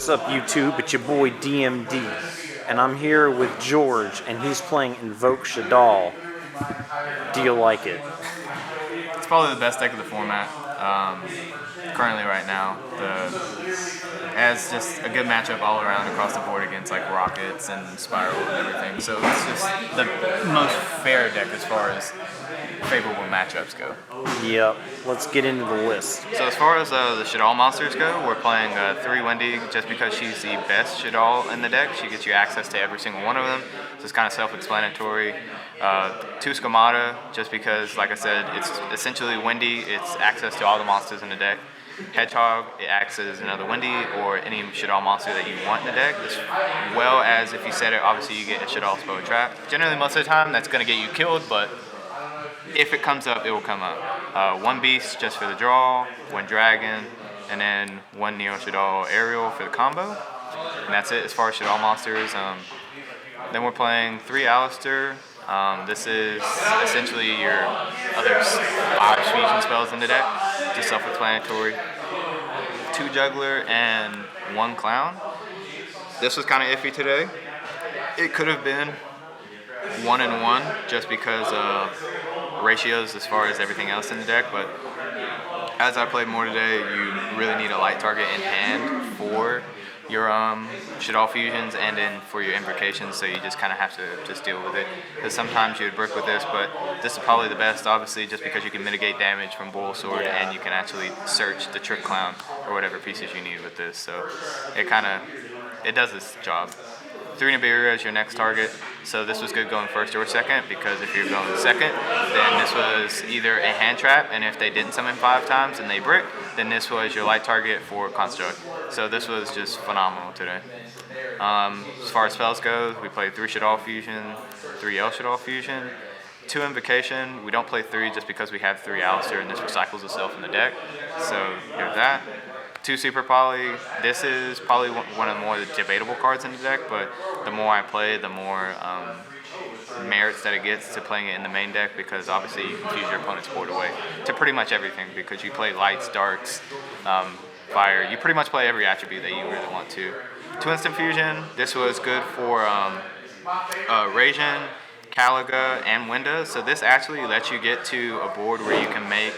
What's up, YouTube? It's your boy DMD, and I'm here with George, and he's playing Invoke Shaddoll. Do you like it? It's probably the best deck of the format currently right now. It has just a good matchup all around across the board against like Rockets and Spiral and everything. So it's just the most fair deck as far as favorable matchups go. Yep. Let's get into the list. So as far as the Shaddoll monsters go, we're playing 3 Wendy just because she's the best Shaddoll in the deck. She gets you access to every single one of them. So it's kind of self-explanatory. 2 Schemata, just because, like I said, it's essentially Wendy. It's access to all the monsters in the deck. Hedgehog, it acts as another Wendy or any Shaddoll monster that you want in the deck, as well as if you set it, obviously you get a Shaddoll spell trap. Generally, most of the time, that's going to get you killed, but if it comes up, it will come up. 1 Beast just for the draw, 1 Dragon, and then 1 Neo Shaddoll Aerial for the combo. And that's it as far as Shaddoll monsters. Then we're playing 3 Alistair. This is essentially your other 5 fusion spells in the deck, just self-explanatory. 2 Juggler and 1 Clown. This was kind of iffy today. It could have been 1 and 1 just because of ratios as far as everything else in the deck, but as I played more today, you really need a light target in hand for your Shaddoll fusions and then for your invocations, so you just kind of have to just deal with it. Because sometimes you would brick with this, but this is probably the best, obviously, just because you can mitigate damage from Bull Sword and you can actually search the Trick Clown or whatever pieces you need with this. So it does its job. 3 Nibiru as your next target. So this was good going first or second, because if you're going second, then this was either a hand trap, and if they didn't summon 5 times and they brick, then this was your light target for Construct. So this was just phenomenal today. As far as spells go, we played 3 Shaddoll Fusion, 3 El Shaddoll Fusion, 2 Invocation. We don't play 3 just because we have 3 Alistair and this recycles itself in the deck. So there's that. 2 Super Poly. This is probably one of the more debatable cards in the deck, but the more I play, the more merits that it gets to playing it in the main deck, because obviously you can fuse your opponent's board away to pretty much everything, because you play lights, darks, fire. You pretty much play every attribute that you really want to. 2 Instant Fusion. This was good for Rajin, Caliga, and Winda. So this actually lets you get to a board where you can make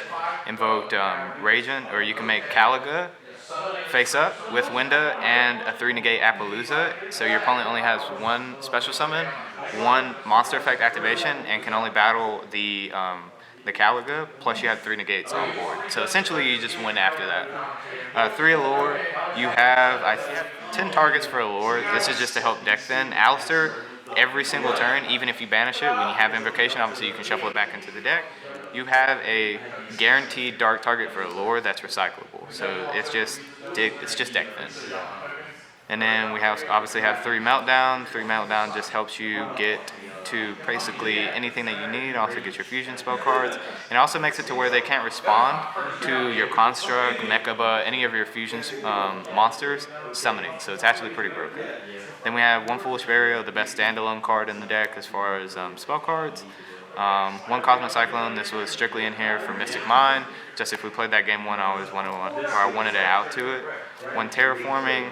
invoked Rajin, or you can make Caliga face up with Winda and a 3 negate Appaloosa, so your opponent only has 1 special summon, 1 monster effect activation, and can only battle the Caliga, plus you have 3 negates on board. So essentially you just win after that. 3 Allure, you have 10 targets for Allure. This is just to help deck thin. Alistair, every single turn, even if you banish it, when you have Invocation, obviously you can shuffle it back into the deck. You have a guaranteed dark target for Allure that's recyclable. So it's just deck thin. And then we obviously have 3 Meltdown. 3 Meltdown just helps you get to basically anything that you need. Also gets your fusion spell cards. And also makes it to where they can't respond to your Construct, Mechaba, any of your fusion monsters summoning. So it's actually pretty broken. Then we have 1 Foolish Burial, the best standalone card in the deck as far as spell cards. 1 Cosmic Cyclone. This was strictly in here for Mystic Mind. Just if we played that game 1, I always wanted it out to it. 1 Terraforming.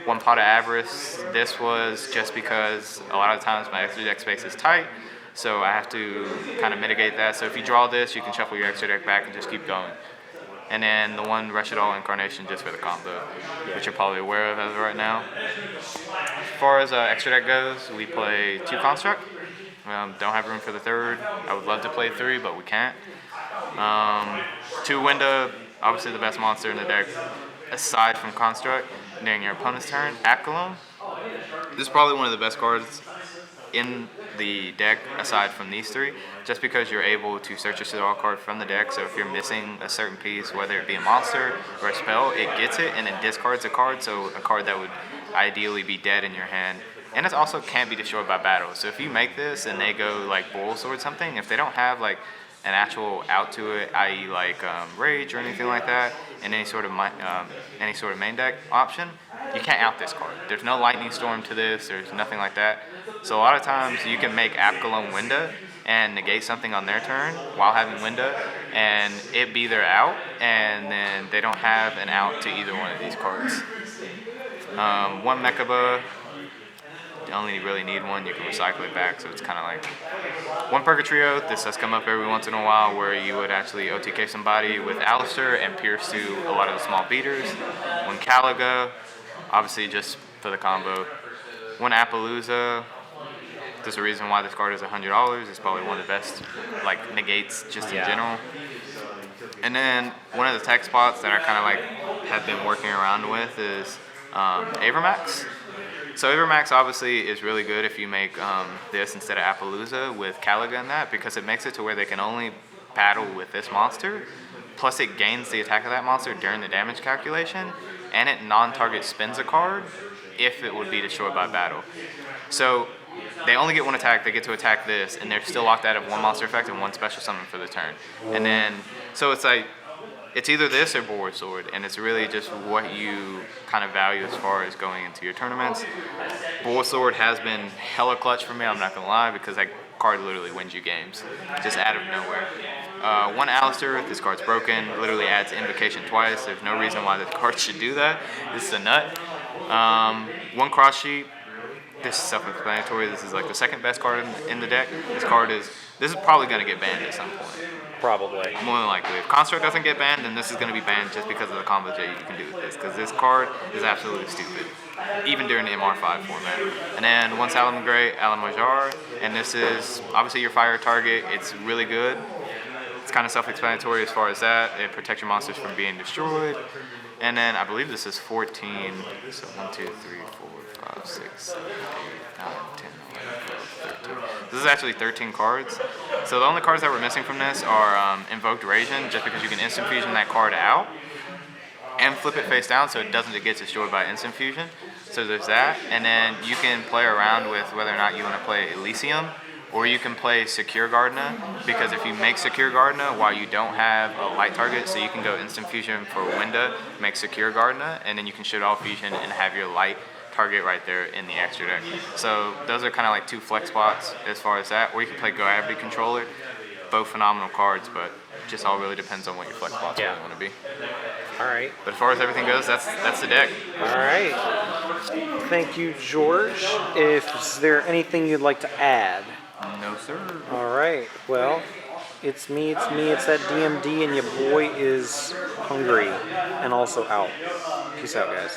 1 Pot of Avarice. This was just because a lot of times my extra deck space is tight, so I have to kind of mitigate that. So if you draw this, you can shuffle your extra deck back and just keep going. And then the 1 Shaddoll Incarnation just for the combo, which you're probably aware of as of right now. As far as extra deck goes, we play 2 Construct. Don't have room for the 3rd. I would love to play 3, but we can't. 2 Winda, obviously the best monster in the deck, aside from Construct. During your opponent's turn, Akalone. This is probably one of the best cards in the deck aside from these 3, just because you're able to search a Shaddoll card from the deck. So if you're missing a certain piece, whether it be a monster or a spell, it gets it and then discards a card, so a card that would ideally be dead in your hand. And it also can't be destroyed by battle. So if you make this and they go like Bull Sword something, if they don't have like an actual out to it, i.e. like Rage or anything like that, and any sort of main deck option, you can't out this card. There's no Lightning Storm to this, there's nothing like that. So a lot of times you can make Apkalone Winda and negate something on their turn while having Winda, and it be their out, and then they don't have an out to either one of these cards. One Mechaba. You only really need one. You can recycle it back, so it's kind of like one Purgatrio. This has come up every once in a while where you would actually OTK somebody with Alistair and pierce through a lot of the small beaters. One Caliga, obviously just for the combo. One Appaloosa. There's a reason why this card is $100. It's probably one of the best like negates just in general. And then one of the tech spots that I kind of like have been working around with is Avermax. So Avermax obviously is really good if you make this instead of Appaloosa with Caliga and that, because it makes it to where they can only battle with this monster, plus it gains the attack of that monster during the damage calculation, and it non-target spins a card if it would be destroyed by battle. So they only get one attack, they get to attack this, and they're still locked out of one monster effect and one special summon for the turn. And then, so it's like, it's either this or Boar Sword, and it's really just what you kind of value as far as going into your tournaments. Boar Sword has been hella clutch for me, I'm not gonna lie, because that card literally wins you games, just out of nowhere. One Alistair, this card's broken, literally adds Invocation twice. There's no reason why this card should do that. This is a nut. One Cross Sheet. This is self-explanatory. This is like the second best card in the deck. This is probably going to get banned at some point. Probably. More than likely. If Construct doesn't get banned, then this is going to be banned just because of the combos that you can do with this. Because this card is absolutely stupid, even during the MR5 format. And then one Salamangreat, Alamajar, and this is obviously your fire target. It's really good. It's kind of self-explanatory as far as that. It protects your monsters from being destroyed. And then I believe this is 14. So 1, 2, 3, 4, 5, 6, 7, 8, 9, 10, 11, 12, 13. This is actually 13 cards. So the only cards that we're missing from this are Invoked Raisin, just because you can instant fusion that card out and flip it face down so it doesn't get destroyed by instant fusion. So there's that. And then you can play around with whether or not you want to play Elysium, or you can play Secure Gardena, because if you make Secure Gardena while you don't have a light target, so you can go Instant Fusion for Winda, make Secure Gardena, and then you can Shaddoll Fusion and have your light target right there in the extra deck. So those are kind of like two flex spots as far as that, or you can play Gravity Controller. Both phenomenal cards, but it just all really depends on what your flex spots really want to be. All right. But as far as everything goes, that's the deck. All right. Thank you, George. Is there anything you'd like to add? No, sir. All right. Well, it's that DMD, and your boy is hungry and also out. Peace out, guys.